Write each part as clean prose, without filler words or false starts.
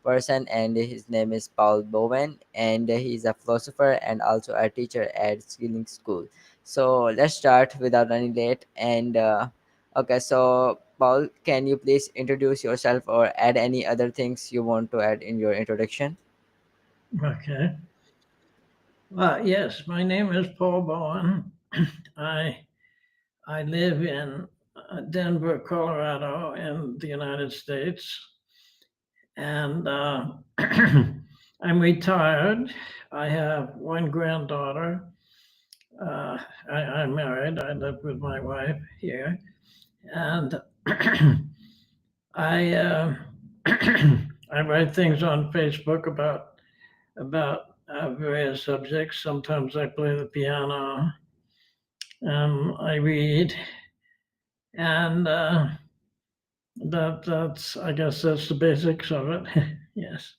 person, and his name is Paul Bowen, and he's a philosopher and also a teacher at Skilling School. So let's start without any late. And okay, so Paul, can you please introduce yourself or add any other things you want to add in your introduction? Okay. Yes, my name is Paul Bowen. I I live in Denver, Colorado, in the United States, and I'm retired. I have one granddaughter. Uh, I'm married. I live with my wife here, and I I write things on Facebook about various subjects. Sometimes I play the piano. I read, and that's I guess that's the basics of it. Yes.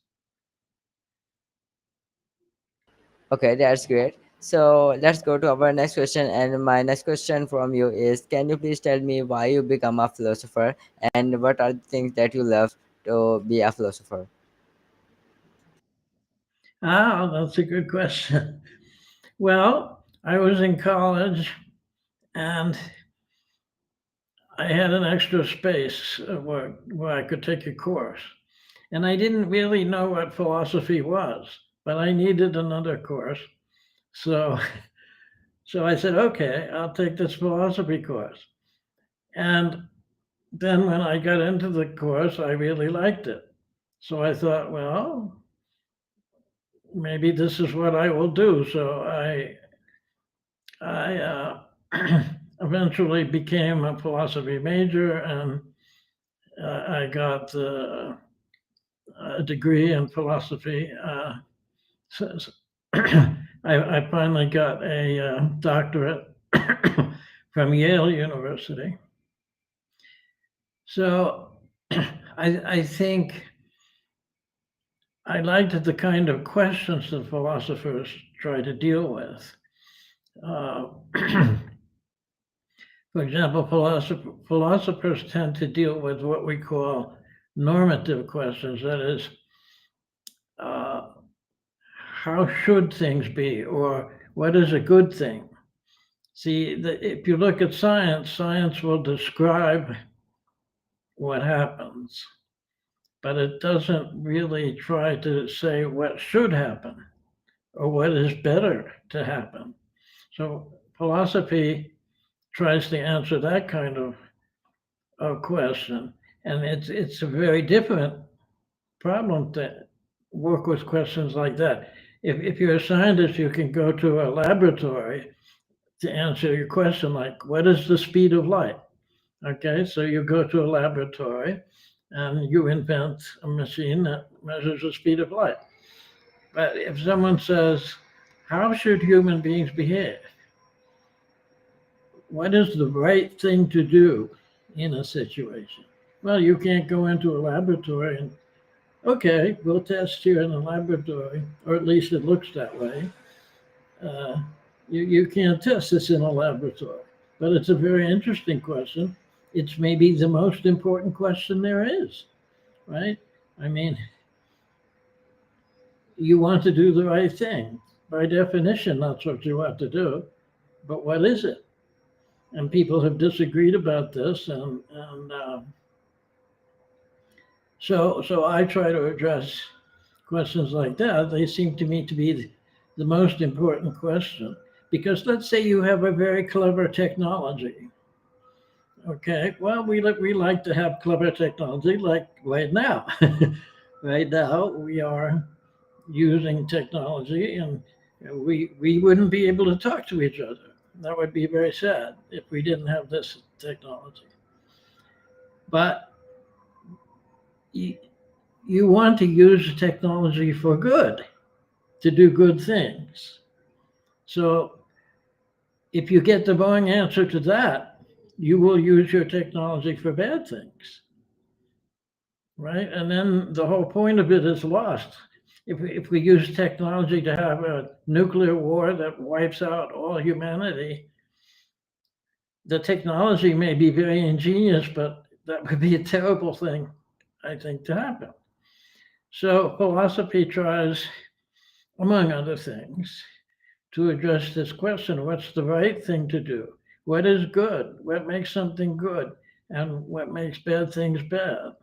Okay, that's great. So let's go to our next question. And my next question from you is, can you please tell me why you become a philosopher and what are the things that you love to be a philosopher? That's a good question. Well, I was in college and I had an extra space where I could take a course. And I didn't really know what philosophy was, but I needed another course. So, so I said, okay, I'll take this philosophy course. And then when I got into the course, I really liked it. So I thought, well, maybe this is what I will do. So I eventually became a philosophy major, and I got a degree in philosophy. So, I finally got a doctorate from Yale University. So I think I liked the kind of questions that philosophers try to deal with. Uh, for example, philosophers tend to deal with what we call normative questions. That is, uh, how should things be, or what is a good thing? See, if you look at science, science will describe what happens, but it doesn't really try to say what should happen or what is better to happen. So philosophy tries to answer that kind of question, and it's a very different problem to work with questions like that. If you're a scientist, you can go to a laboratory to answer your question, like what is the speed of light? Okay, so you go to a laboratory and you invent a machine that measures the speed of light. But if someone says, how should human beings behave? What is the right thing to do in a situation? Well, you can't go into a laboratory and, okay, we'll test here in the laboratory, or at least it looks that way. Uh, you can't test this in a laboratory. But it's a very interesting question. It's maybe the most important question there is, right? I mean, you want to do the right thing. By definition, that's what you want to do. But what is it? And people have disagreed about this, and so I try to address questions like that. They seem to me to be the most important question because let's say you have a very clever technology. Okay, well we like to have clever technology like right now. Right now we are using technology, and we wouldn't be able to talk to each other. That would be very sad if we didn't have this technology. But you, you want to use technology for good, to do good things. So if you get the wrong answer to that, you will use your technology for bad things, right? And then the whole point of it is lost. If we use technology to have a nuclear war that wipes out all humanity, the technology may be very ingenious, but that would be a terrible thing, I think, to happen. So philosophy tries, among other things, to address this question: what's the right thing to do? What is good? What makes something good? And what makes bad things bad?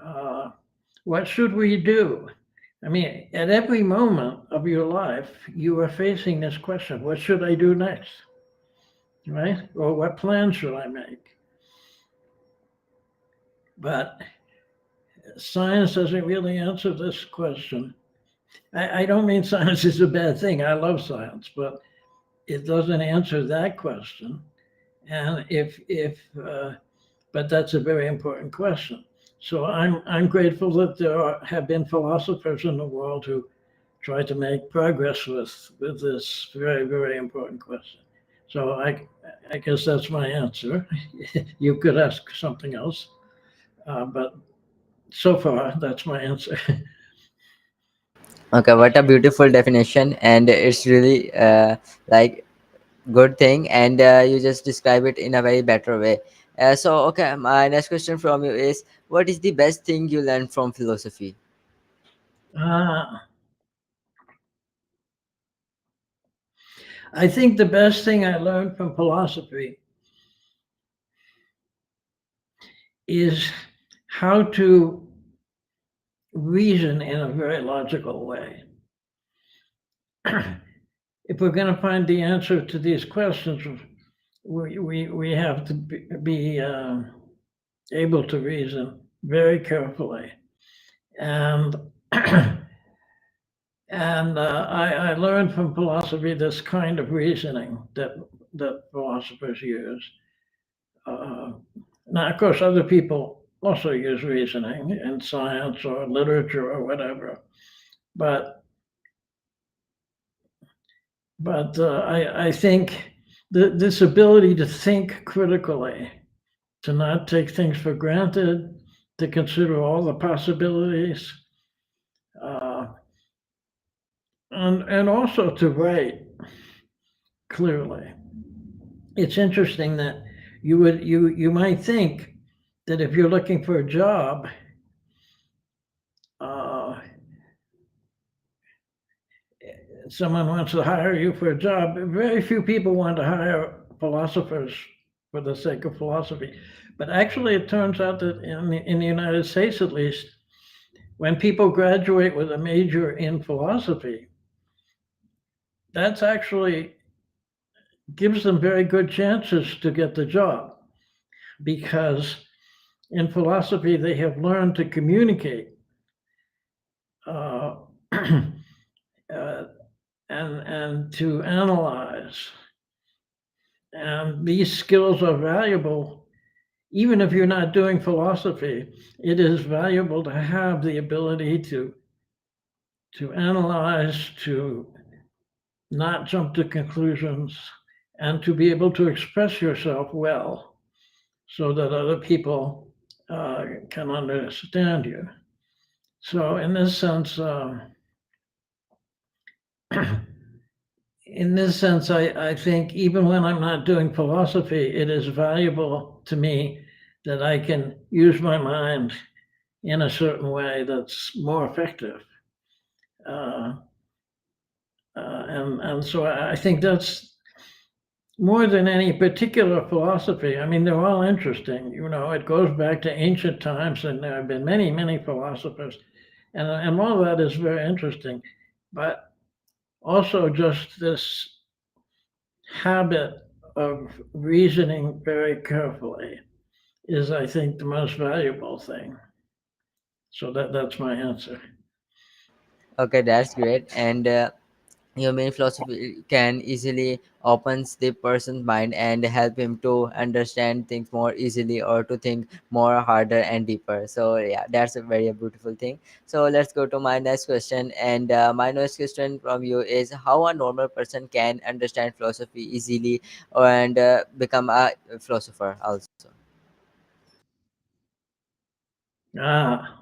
Uh, what should we do? I mean, at every moment of your life, you are facing this question: what should I do next? Right? Or what plan should I make? But science doesn't really answer this question. I don't mean science is a bad thing. I love science, but it doesn't answer that question. And if but that's a very important question. So I'm grateful that have been philosophers in the world who try to make progress with this very important question. So I guess that's my answer. You could ask something else, but so far that's my answer. Okay, what a beautiful definition, and it's really like good thing, and you just describe it in a very better way. So okay, my next question from you is, what is the best thing you learned from philosophy? uh, I think the best thing I learned from philosophy is how to reason in a very logical way. If we're going to find the answer to these questions, we have to be able to reason very carefully. And I learned from philosophy this kind of reasoning that philosophers use. Uh, Now, of course, other people also use reasoning in science or literature or whatever, but I think this ability to think critically, to not take things for granted, to consider all the possibilities, uh, and also to write clearly. It's interesting that you might think that if you're looking for a job, uh, someone wants to hire you for a job. Very few people want to hire philosophers for the sake of philosophy. But actually, it turns out that in the United States, at least, when people graduate with a major in philosophy, that's actually gives them very good chances to get the job because in philosophy they have learned to communicate uh, uh, and to analyze. And these skills are valuable even if you're not doing philosophy. It is valuable to have the ability to analyze, to not jump to conclusions, and to be able to express yourself well so that other people can understand you. So, in this sense, I think even when I'm not doing philosophy, it is valuable to me that I can use my mind in a certain way that's more effective. Uh, and so I think that's more than any particular philosophy. I mean, they're all interesting. You know, it goes back to ancient times, and there have been many philosophers, and all of that is very interesting. But also just this habit of reasoning very carefully is, I think, the most valuable thing. So that's my answer. Okay, that's great. And your main philosophy can easily opens the person's mind and help him to understand things more easily or to think more harder and deeper. So yeah, that's a very beautiful thing. So let's go to my next question, and my next question from you is, how a normal person can understand philosophy easily and become a philosopher also? Ah,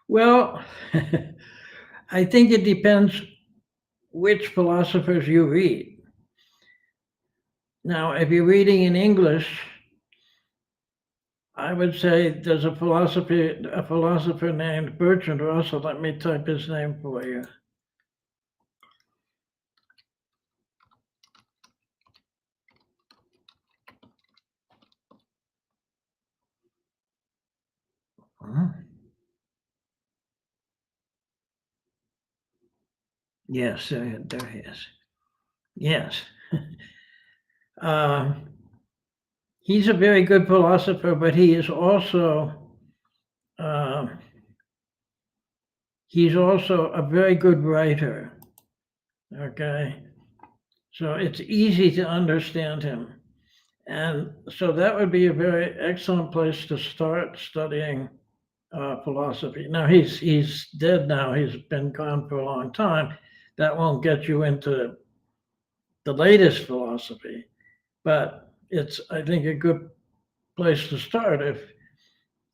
well, I think it depends which philosophers you read. Now, if you're reading in English, I would say there's a philosopher named Bertrand Russell. Let me type his name for you. Yes, there he is. Yes. Uh, he's a very good philosopher, but uh, he's also a very good writer. Okay, so it's easy to understand him, and so that would be a very excellent place to start studying philosophy. Now he's dead now. He's been gone for a long time. That won't get you into the latest philosophy, but it's I think a good place to start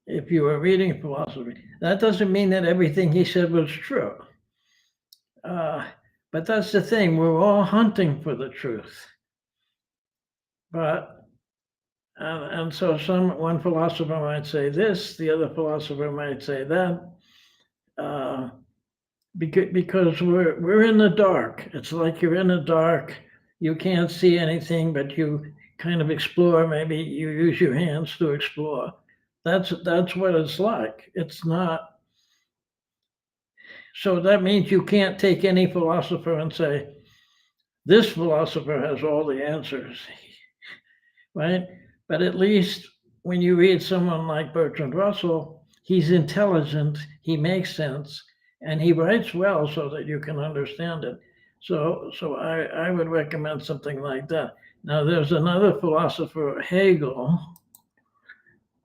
if you were reading philosophy. That doesn't mean that everything he said was true. Uh, but that's the thing, we're all hunting for the truth. But, and so one philosopher might say this, the other philosopher might say that, uh, because we're in the dark. It's like you're in the dark, you can't see anything, but you kind of explore, maybe you use your hands to explore. That's what it's like. It's not. So that means you can't take any philosopher and say, this philosopher has all the answers, right? But at least when you read someone like Bertrand Russell, he's intelligent, he makes sense, and he writes well so that you can understand it. So I would recommend something like that. Now, there's another philosopher, Hegel.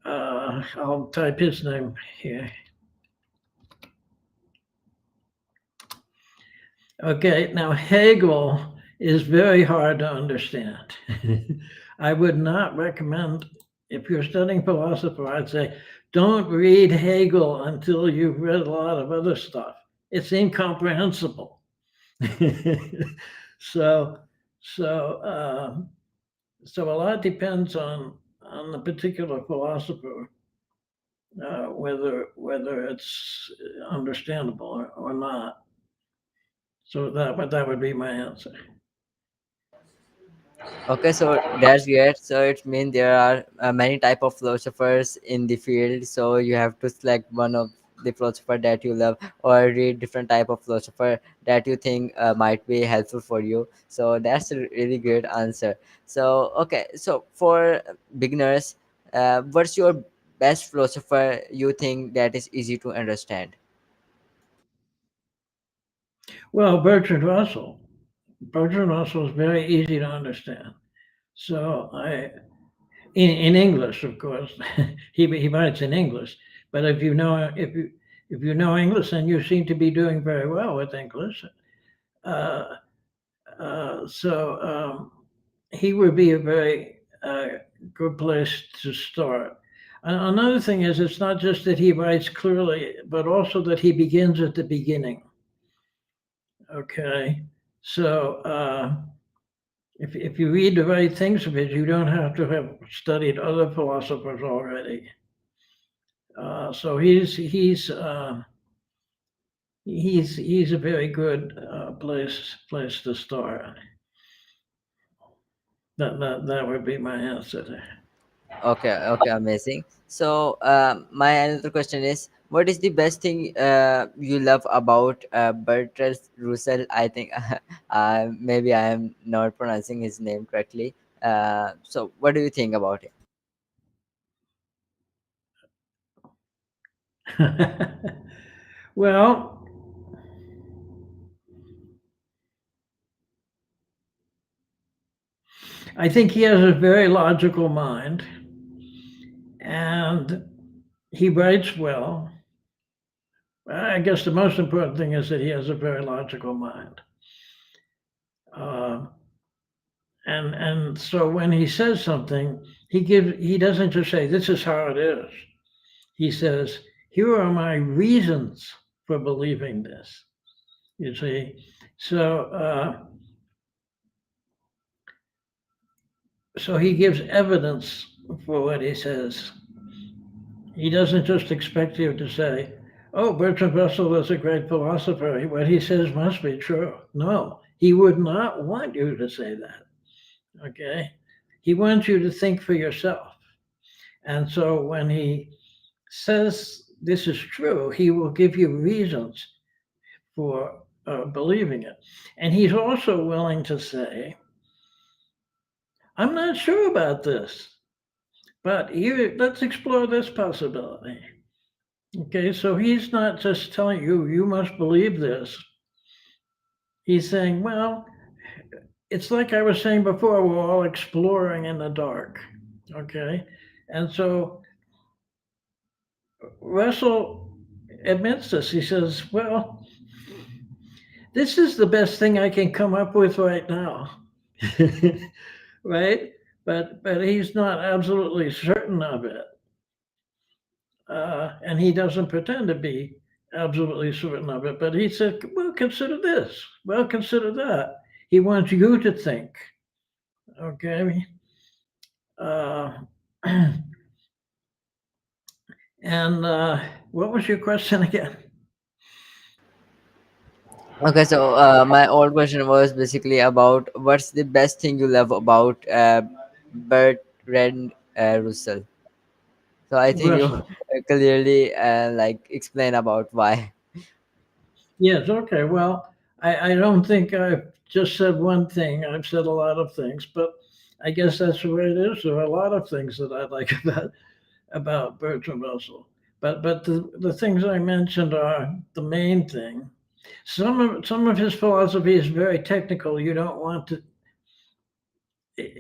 I'll type his name here. Okay, now Hegel is very hard to understand. I would not recommend, if you're studying philosophy, I'd say don't read Hegel until you've read a lot of other stuff. It's incomprehensible. so, so, uh, so a lot depends on the particular philosopher, whether it's understandable or not. So that would be my answer. Okay, so that's great. So it means there are many type of philosophers in the field. So you have to select one of the philosopher that you love, or read different type of philosopher that you think might be helpful for you. So that's a really great answer. So okay, so for beginners, what's your best philosopher you think that is easy to understand? Well, Bertrand Russell. Bertrand Russell is very easy to understand. So in English, of course, he writes in English. But if you know English, and you seem to be doing very well with English, uh, he would be a very good place to start. Another thing is, it's not just that he writes clearly, but also that he begins at the beginning. Okay, so if you read the right things of it, you don't have to have studied other philosophers already. So he's a very good place to start. That would be my answer there. Okay, okay, amazing. So, my another question is, what is the best thing you love about Bertrand Russell? I think maybe I am not pronouncing his name correctly. So, what do you think about it? Well, I think he has a very logical mind, and he writes well. I guess the most important thing is that he has a very logical mind. Uh, and so when he says something, he doesn't just say this is how it is. He says, here are my reasons for believing this. You see, so so he gives evidence for what he says. He doesn't just expect you to say, "Oh, Bertrand Russell is a great philosopher. What he says must be true." No, he would not want you to say that. Okay? He wants you to think for yourself. And so when he says this is true, he will give you reasons for believing it. And he's also willing to say, I'm not sure about this, but here, let's explore this possibility. Okay, so he's not just telling you, you must believe this. He's saying, well, it's like I was saying before, we're all exploring in the dark. Okay, and so Russell admits this. He says, well, this is the best thing I can come up with right now. Right? But he's not absolutely certain of it, and he doesn't pretend to be absolutely certain of it. But he said, "Well, consider this. Well, consider that." He wants you to think. Okay. Uh, and what was your question again? Okay, so my old question was basically about what's the best thing you love about Bertrand Russell. So I think you Russell. clearly like explain about why. Yes. Okay. Well, I don't think I've just said one thing. I've said a lot of things, but I guess that's the way it is. There are a lot of things that I like about Bertrand Russell. But the things I mentioned are the main thing. Some of his philosophy is very technical. You don't want to.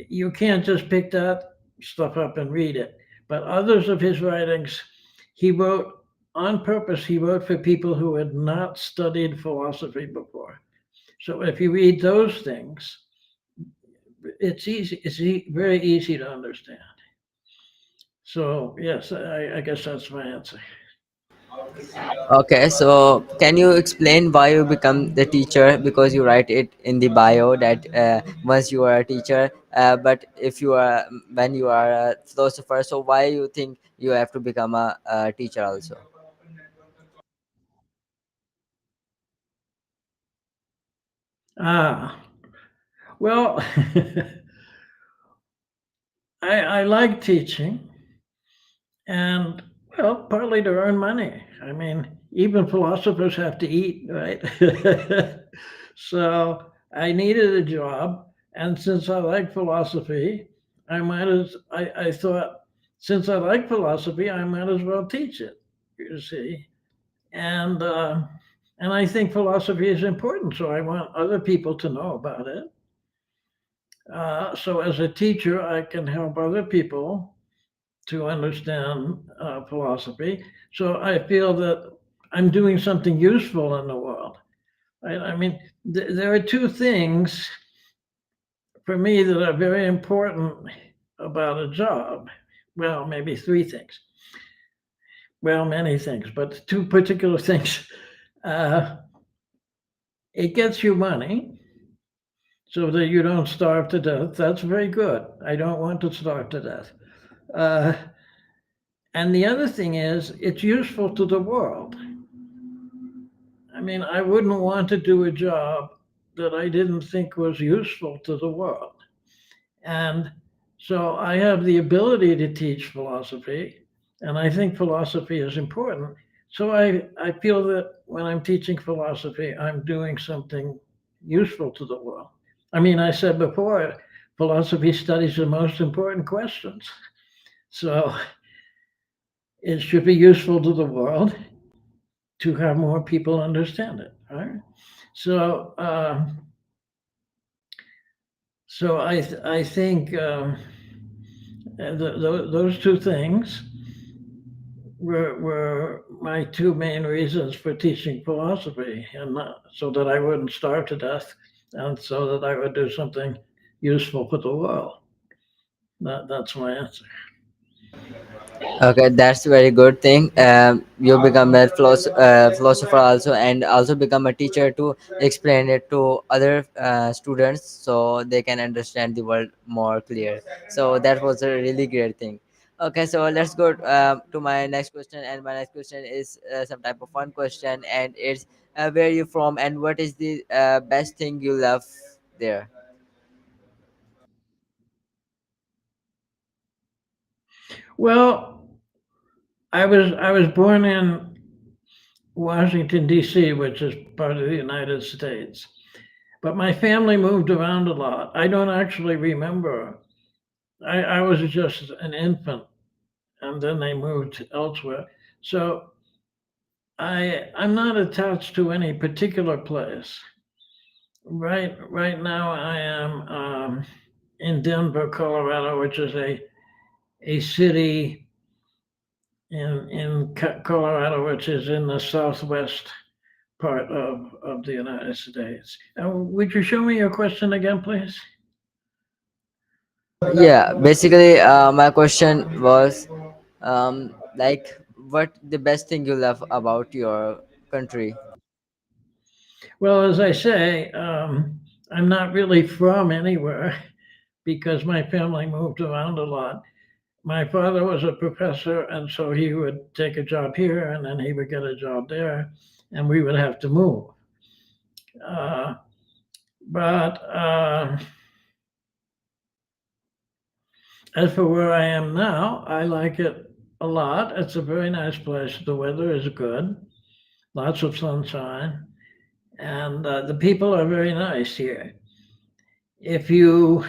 You can't just pick that stuff up and read it. But others of his writings, he wrote on purpose. He wrote for people who had not studied philosophy before. So if you read those things, it's easy. Very easy to understand. So yes, I guess that's my answer. Okay, so can you explain why you become the teacher? Because you write it in the bio that once you are a teacher, but if you are when you are a philosopher, so why you think you have to become a teacher also? Ah, well, I like teaching, and well, partly to earn money. I mean, even philosophers have to eat, right? So I needed a job, and since I like philosophy, I thought since I like philosophy, I might as well teach it. You see, and uh, and I think philosophy is important, so I want other people to know about it. So as a teacher, I can help other people to understand philosophy. So I feel that I'm doing something useful in the world. Right? I mean, there are two things for me that are very important about a job. Well, maybe three things. Well, many things, but two particular things. Uh, it gets you money so that you don't starve to death. That's very good. I don't want to starve to death. Uh, and the other thing is, it's useful to the world. I mean, I wouldn't want to do a job that I didn't think was useful to the world. And so I have the ability to teach philosophy, and I think philosophy is important. So I feel that when I'm teaching philosophy, I'm doing something useful to the world. I mean, I said before, philosophy studies the most important questions. So it should be useful to the world to have more people understand it. Right? So, I think those two things were my two main reasons for teaching philosophy, and so that I wouldn't starve to death, and so that I would do something useful for the world. That's my answer. Okay, that's a very good thing. You become a philosopher also, and also become a teacher to explain it to other students so they can understand the world more clear. So that was a really great thing. Okay, so let's go to my next question, and my next question is some type of fun question, and it's where you from, and what is the best thing you love there? Well, I was born in Washington D.C., which is part of the United States. But my family moved around a lot. I don't actually remember. I was just an infant, and then they moved elsewhere. So I'm not attached to any particular place. Right now, I am in Denver, Colorado, which is a city in Colorado, which is in the southwest part of the United States. Would you show me your question again, please? Yeah, basically, my question was, like, what the best thing you love about your country? Well, as I say, I'm not really from anywhere because my family moved around a lot. My father was a professor, and so he would take a job here and then he would get a job there, and we would have to move. Uh, but as for where I am now, I like it a lot. It's a very nice place. The weather is good, lots of sunshine, and the people are very nice here. If you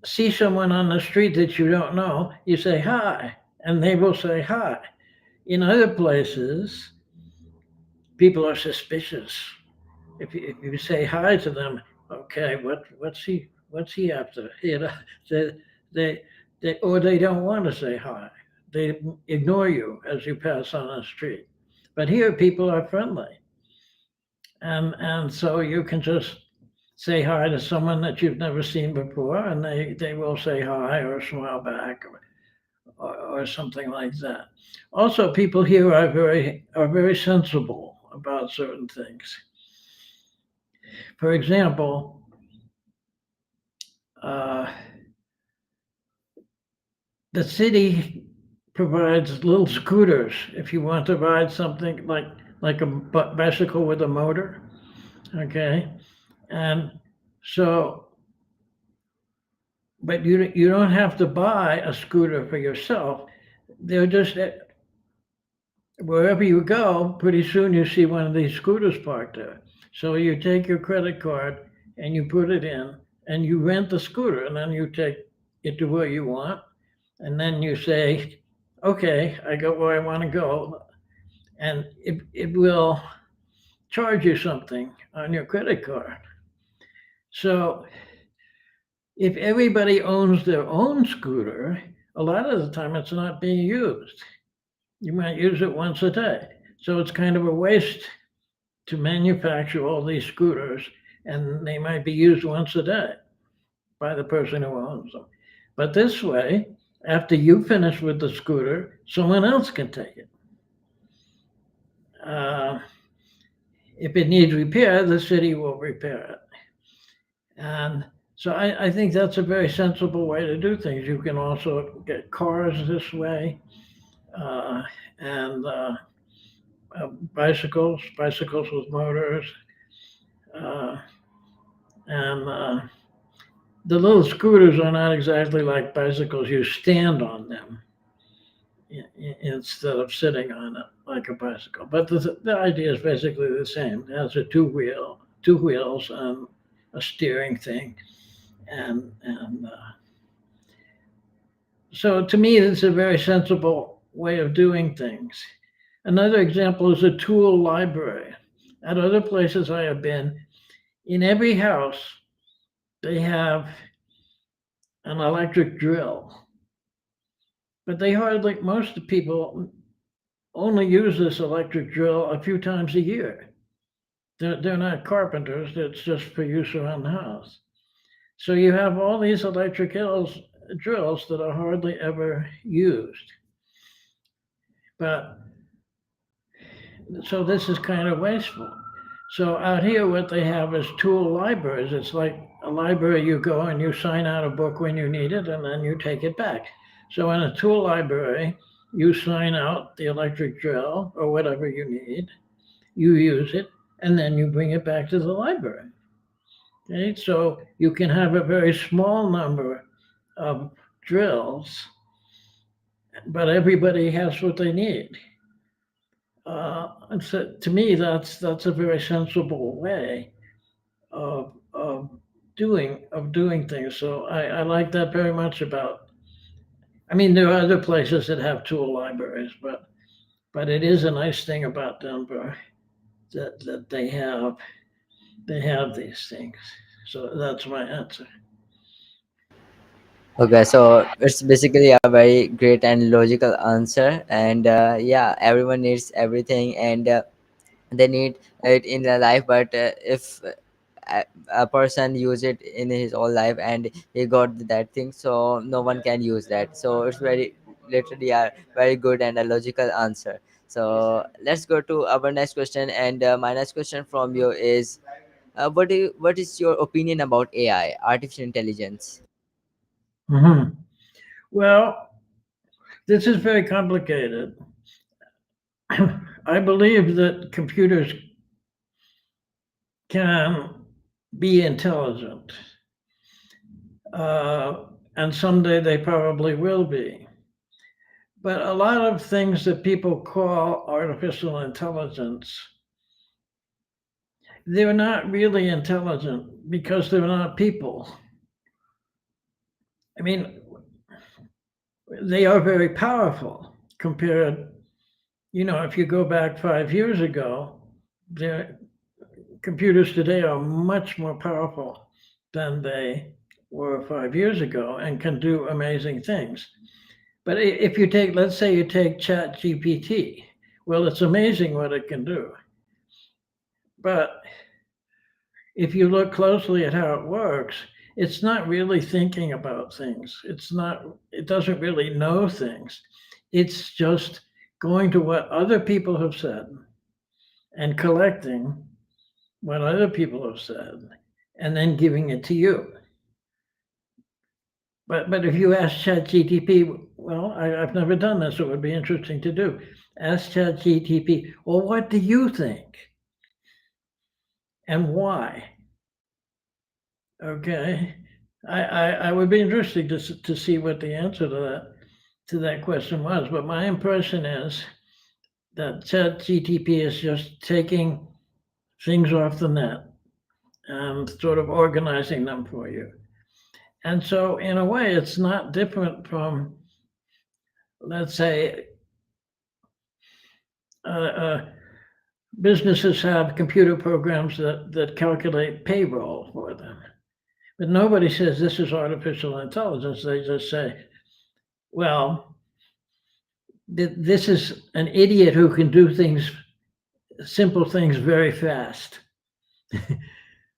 see someone on the street that you don't know, you say hi, and they will say hi. In other places, people are suspicious. If you say hi to them, okay, what's he after? They, they, or they don't want to say hi. They ignore you as you pass on the street. But here, people are friendly, and so you can just say hi to someone that you've never seen before, and they will say hi or smile back or something like that. Also, people here are very sensible about certain things. For example, uh, the city provides little scooters if you want to ride something like a bicycle with a motor. Okay, and so but you don't have to buy a scooter for yourself. They're just wherever you go, pretty soon you see one of these scooters parked there. So you take your credit card and you put it in and you rent the scooter and then you take it to where you want. And then you say, okay, I go where I want to go. And it will charge you something on your credit card. So if everybody owns their own scooter, a lot of the time it's not being used. You might use it once a day. So it's kind of a waste to manufacture all these scooters, and they might be used once a day by the person who owns them. But this way, after you finish with the scooter, someone else can take it. Uh, if it needs repair, the city will repair it. And so I think that's a very sensible way to do things. You can also get cars this way, uh, and bicycles with motors, uh, and the little scooters are not exactly like bicycles. You stand on them instead of sitting on it like a bicycle. But the idea is basically the same. It has a two wheels, and a steering thing, and so to me, it's a very sensible way of doing things. Another example is a tool library. At other places I have been, in every house they have an electric drill, but they hardly most people only use this electric drill a few times a year. They're not carpenters, it's just for use around the house. So you have all these drills that are hardly ever used. But so this is kind of wasteful. So out here, what they have is tool libraries. It's like a library. You go and you sign out a book when you need it, and then you take it back. So in a tool library, you sign out the electric drill or whatever you need, you use it, and then you bring it back to the library. Okay, so you can have a very small number of drills, but everybody has what they need. And so to me, that's a very sensible way of doing things. So I like that very much about. I mean, there are other places that have tool libraries, but it is a nice thing about Denver that they have these things. So that's my answer. Okay, so it's basically a very great and logical answer, and yeah, everyone needs everything, and they need it in their life. But if a person use it in his whole life and he got that thing, so no one can use that. So it's very literally a very good and a logical answer. So let's go to our next question, and my next question from you is, what is your opinion about AI, artificial intelligence? Hmm. Well, this is very complicated. I believe that computers can be intelligent, uh, and someday they probably will be. But a lot of things that people call artificial intelligence, they're not really intelligent because they're not people. I mean, they are very powerful compared, if you go back 5 years ago, the computers today are much more powerful than they were 5 years ago and can do amazing things. But if you take, let's say you take Chat GPT, well, it's amazing what it can do. But if you look closely at how it works, it's not really thinking about things. It doesn't really know things. It's just going to what other people have said and collecting what other people have said and then giving it to you. But if you ask ChatGTP, well, I've never done this, so it would be interesting to do. Ask ChatGTP, well, what do you think and why? Okay, I would be interested to see what the answer to that question was. But my impression is that ChatGTP is just taking things off the net and sort of organizing them for you. And so, in a way, it's not different from, let's say, uh, uh, businesses have computer programs that calculate payroll for them. But nobody says this is artificial intelligence. They just say, well, this is an idiot who can do things, simple things, very fast.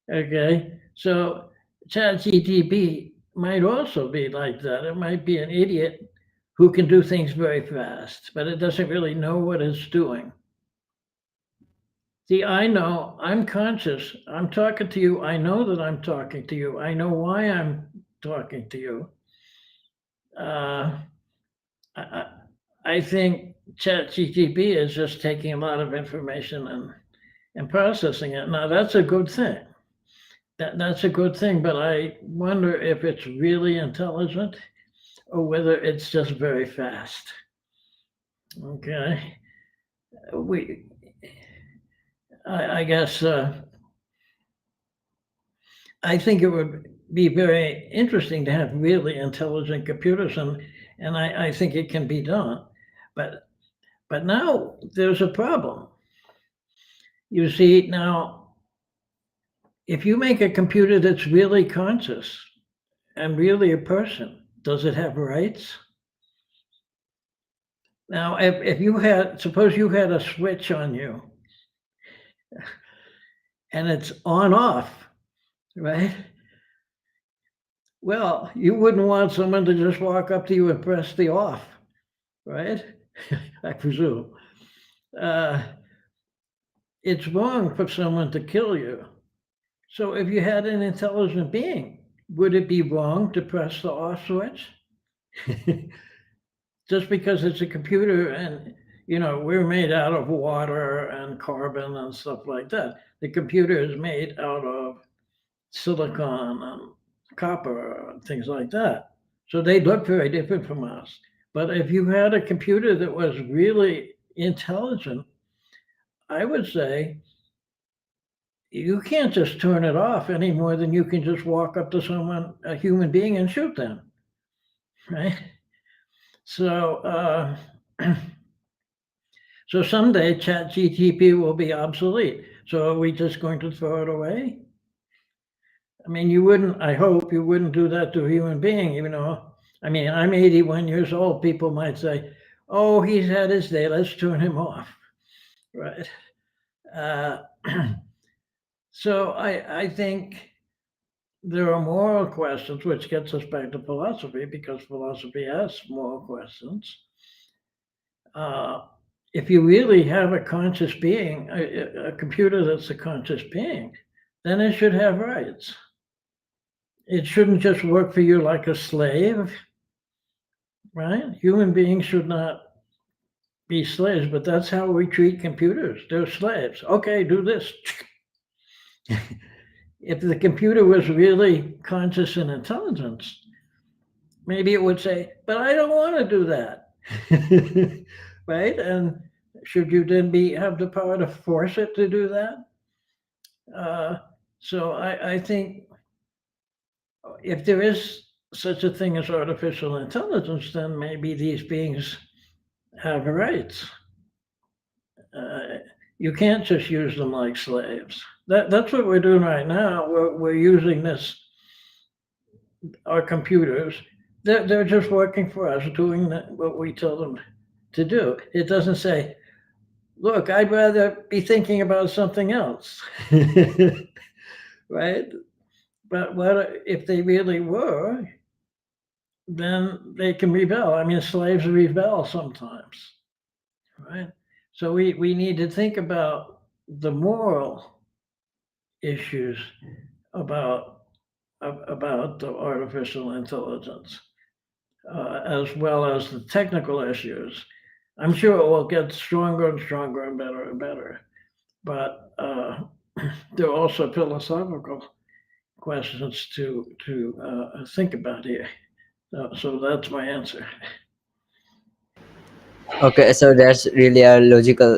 Okay, so ChatGTP might also be like that. It might be an idiot who can do things very fast, but it doesn't really know what it's doing. See, I know I'm conscious. I'm talking to you. I know that I'm talking to you. I know why I'm talking to you. Uh, I, I think ChatGTP is just taking a lot of information and processing it. Now, that's a good thing. That's a good thing, but I wonder if it's really intelligent or whether it's just very fast. Okay, we, I guess, I think it would be very interesting to have really intelligent computers, and I think it can be done, but but now there's a problem. You see, now if you make a computer that's really conscious and really a person, does it have rights? Now, if you had, suppose you had a switch on you and it's on off, right? Well, you wouldn't want someone to just walk up to you and press the off, right? I presume. Uh, it's wrong for someone to kill you. So if you had an intelligent being, would it be wrong to press the off switch? just because it's a computer and we're made out of water and carbon and stuff like that. The computer is made out of silicon and copper and things like that. So they look very different from us. But if you had a computer that was really intelligent, I would say you can't just turn it off any more than you can just walk up to someone, a human being, and shoot them, right? So, so someday Chat GTP will be obsolete. So are we just going to throw it away? I mean, you wouldn't. I hope you wouldn't do that to a human being. I mean, I'm 81 years old. People might say, "Oh, he's had his day. Let's turn him off." Right. Uh, so I think there are moral questions, which gets us back to philosophy because philosophy asks moral questions. Uh, if you really have a conscious being, a computer that's a conscious being, then it should have rights. It shouldn't just work for you like a slave, right? Human beings should not be slaves, but that's how we treat computers. They're slaves. Okay, do this. If the computer was really conscious and intelligent, maybe it would say, but I don't want to do that. Right? And should you then have the power to force it to do that? Uh, so I think if there is such a thing as artificial intelligence, then maybe these beings have rights. Uh, you can't just use them like slaves. That's what we're doing right now. We're using our computers. They're just working for us, doing what we tell them to do. It doesn't say, look, I'd rather be thinking about something else. Right? But what if they really were? Then they can rebel. I mean, slaves rebel sometimes, right? So we need to think about the moral issues about about the artificial intelligence, as well as the technical issues. I'm sure it will get stronger and stronger and better and better, but there are also philosophical questions to think about here. So that's my answer. Okay, so that's really a logical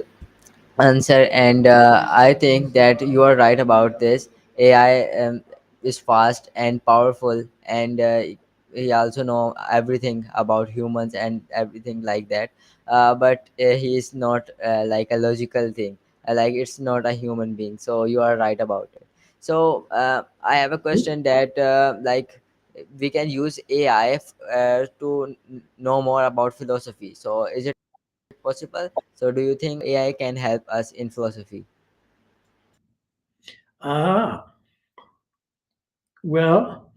answer, and I think that you are right about this. AI is fast and powerful, and he also know everything about humans and everything like that. But he is not like a logical thing. Like it's not a human being. So you are right about it. So I have a question that like we can use AI to know more about philosophy. So is it possible? So, do you think AI can help us in philosophy? Ah, well,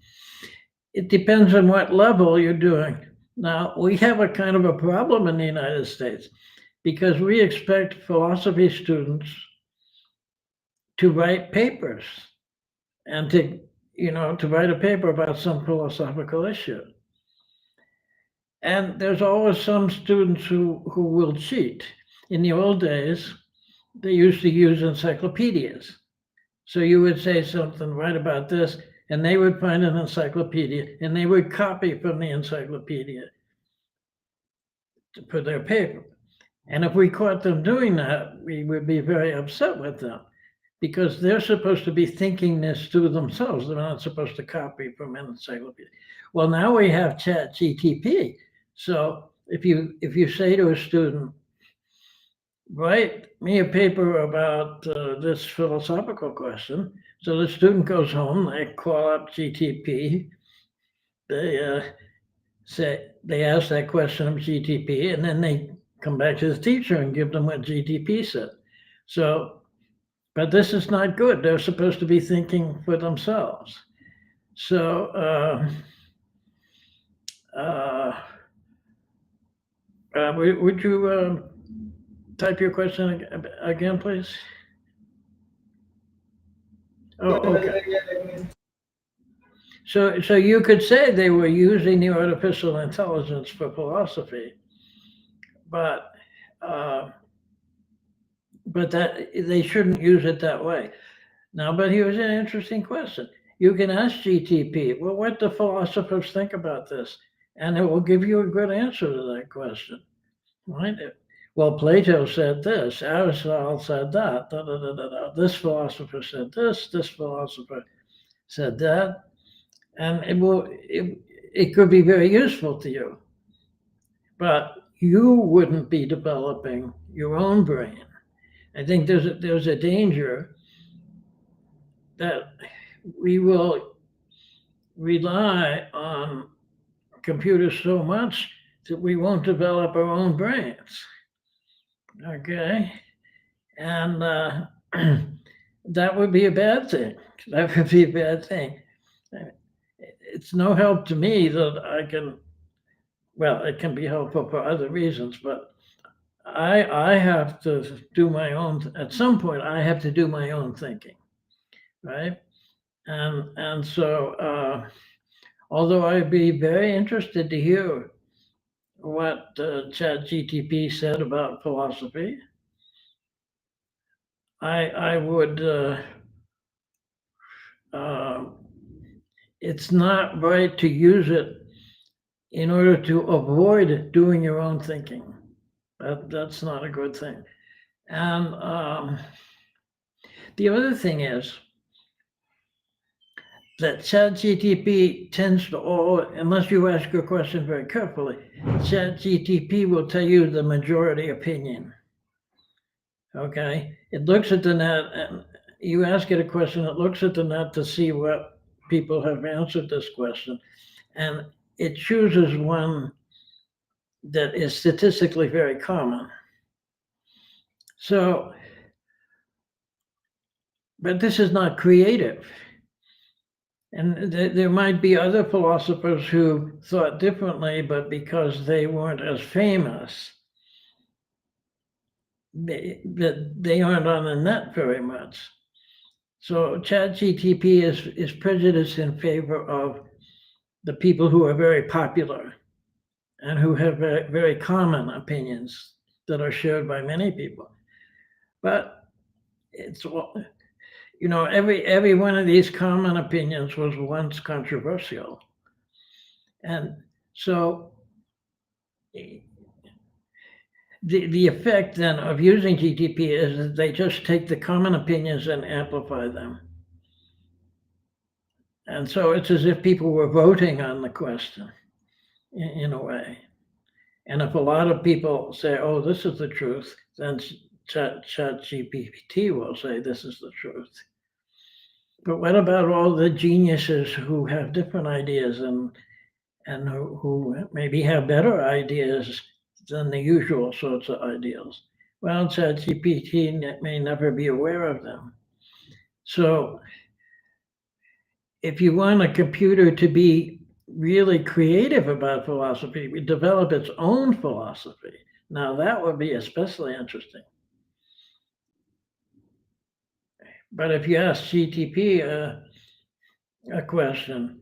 it depends on what level you're doing. Now, we have a kind of a problem in the United States because we expect philosophy students to write papers and to write a paper about some philosophical issue. And there's always some students who will cheat. In the old days, they used to use encyclopedias. So you would say something, write about this, and they would find an encyclopedia and they would copy from the encyclopedia for their paper. And if we caught them doing that, we would be very upset with them because they're supposed to be thinking this to themselves. They're not supposed to copy from an encyclopedia. Well, now we have Chat GTP. So if you say to a student, write me a paper about this philosophical question, so the student goes home, they call up GTP, they they ask that question of GTP, and then they come back to the teacher and give them what GTP said. So, but this is not good. They're supposed to be thinking for themselves. So, uh, would you type your question again, please? Oh, okay. So you could say they were using the artificial intelligence for philosophy. but uh, that they shouldn't use it that way. Now, but here's an interesting question. You can ask GTP, well, what do philosophers think about this? And it will give you a good answer to that question. Right? Well, Plato said this, Aristotle said that, da, da, da, da, da. This philosopher said this philosopher said that, and it could be very useful to you, but you wouldn't be developing your own brain. I think there's a danger that we will rely on computers so much that we won't develop our own brains. Okay, and that would be a bad thing. That would be a bad thing. It's no help to me that I can. Well, it can be helpful for other reasons, but I have to do my own. At some point, I have to do my own thinking, right? And so, although I'd be very interested to hear what ChatGTP said about philosophy, I would. Uh, it's not right to use it in order to avoid doing your own thinking. That's not a good thing. And the other thing is that ChatGTP tends to unless you ask your question very carefully, ChatGTP will tell you the majority opinion. Okay, it looks at the net and you ask it a question. It looks at the net to see what people have answered this question, and it chooses one that is statistically very common. So, but this is not creative. And there might be other philosophers who thought differently, but because they weren't as famous, they aren't on the net very much. So ChatGTP is prejudiced in favor of the people who are very popular and who have very common opinions that are shared by many people. But it's every one of these common opinions was once controversial, and so the effect then of using GTP is that they just take the common opinions and amplify them. And so it's as if people were voting on the question in a way. And if a lot of people say, oh, this is the truth, then ChatGPT will say this is the truth. But what about all the geniuses who have different ideas and who maybe have better ideas than the usual sorts of ideals? Well, ChatGPT may never be aware of them. So if you want a computer to be really creative about philosophy, we develop its own philosophy. Now that would be especially interesting. But if you ask GTP a question,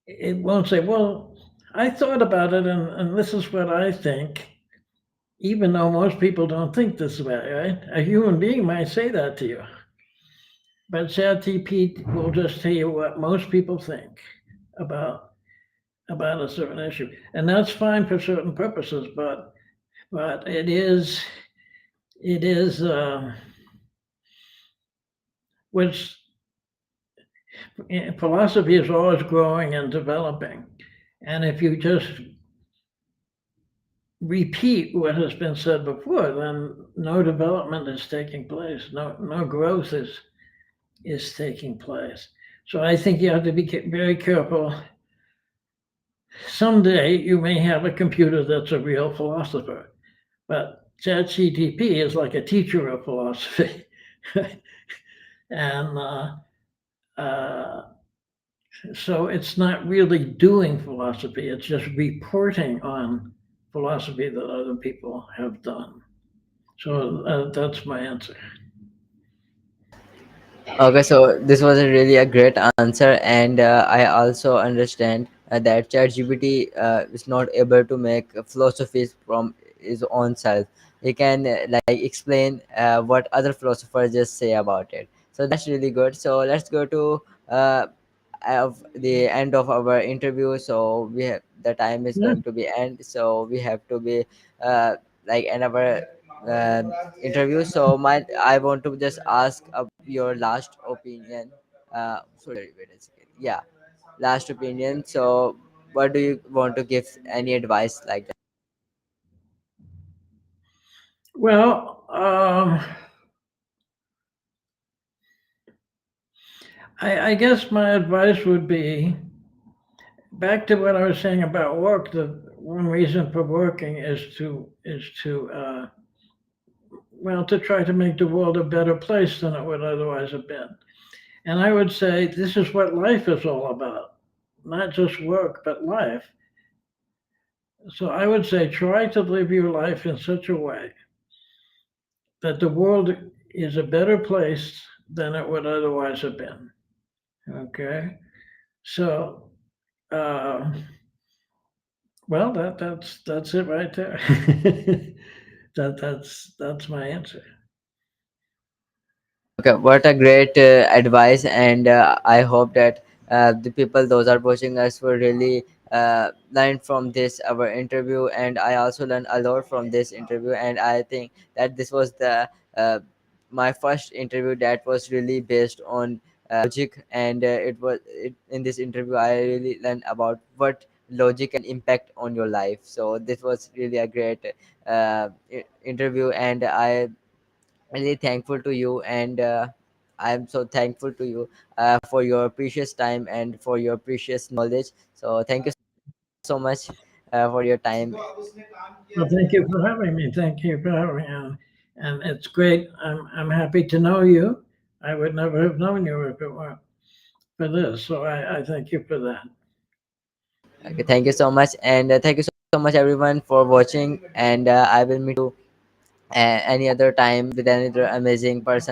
it won't say, well, I thought about it and this is what I think, even though most people don't think this way, right? A human being might say that to you. But ChatGPT will just tell you what most people think about about a certain issue, and that's fine for certain purposes. But it is which philosophy is always growing and developing, and if you just repeat what has been said before, then no development is taking place, no growth is taking place. So I think you have to be very careful. Someday you may have a computer that's a real philosopher, but ChatGTP is like a teacher of philosophy, and uh, so it's not really doing philosophy; it's just reporting on philosophy that other people have done. So that's my answer. Okay, so this was a really a great answer, and I also understand that ChatGPT is not able to make philosophies from his own self. He can like explain what other philosophers just say about it. So that's really good. So let's go to uh, of the end of our interview. So we have, the time is Yeah. going to be end, so we have to be uh, like in our uh, interview. So my I want to just ask your last opinion. Sorry, wait a second. Yeah, last opinion. So what do you want to give any advice like that? Well, I guess my advice would be back to what I was saying about work. The one reason for working is to well, to try to make the world a better place than it would otherwise have been. And I would say this is what life is all about, not just work, but life. So I would say try to live your life in such a way that the world is a better place than it would otherwise have been. Okay. So, uh, well, that's it right there. That's my answer. Okay, what a great advice, and I hope that the people those are watching us will really learn from this our interview, and I also learned a lot from this interview, and I think that this was the my first interview that was really based on logic, and in this interview I really learned about what logic can impact on your life. So this was really a great interview, and I really thankful to you, and I'm so thankful to you for your precious time and for your precious knowledge. So thank you so much for your time. Well, thank you for having me. Thank you for having me. And it's great. I'm happy to know you. I would never have known you if it weren't for this. So I thank you for that. Okay, thank you so much, and thank you so much everyone for watching, and I will meet you any other time with another amazing person.